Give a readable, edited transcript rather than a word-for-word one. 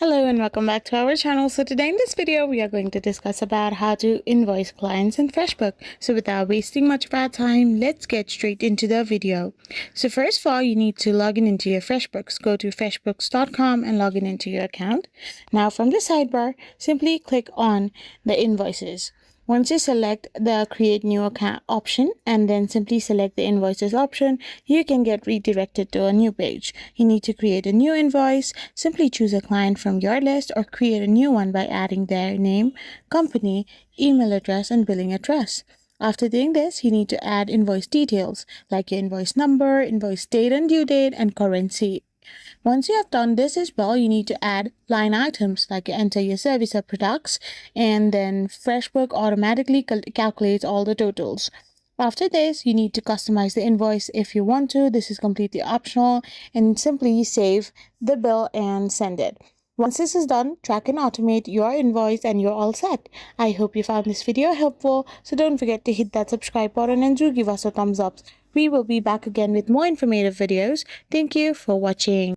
Hello and welcome back to our channel. So today in this video we are going to discuss about how to invoice clients in FreshBooks. So without wasting much of our time, let's get straight into the video. So first of all, you need to log in into your FreshBooks. Go to freshbooks.com and log in into your account. Now from the sidebar, simply click on the invoices. Once you select the create new account option and then simply select the invoices option, you can get redirected to a new page. You need to create a new invoice. Simply choose a client from your list or create a new one by adding their name, company, email address, and billing address. After doing this, you need to add invoice details like your invoice number, invoice date and due date, and currency. Once you have done this as well, you need to add line items like you enter your service or products, and then FreshBooks automatically calculates all the totals. After this, you need to customize the invoice if you want to. This is completely optional, and simply save the bill and send it. Once this is done, track and automate your invoice and you're all set. I hope you found this video helpful, so don't forget to hit that subscribe button and do give us a thumbs up. We will be back again with more informative videos. Thank you for watching.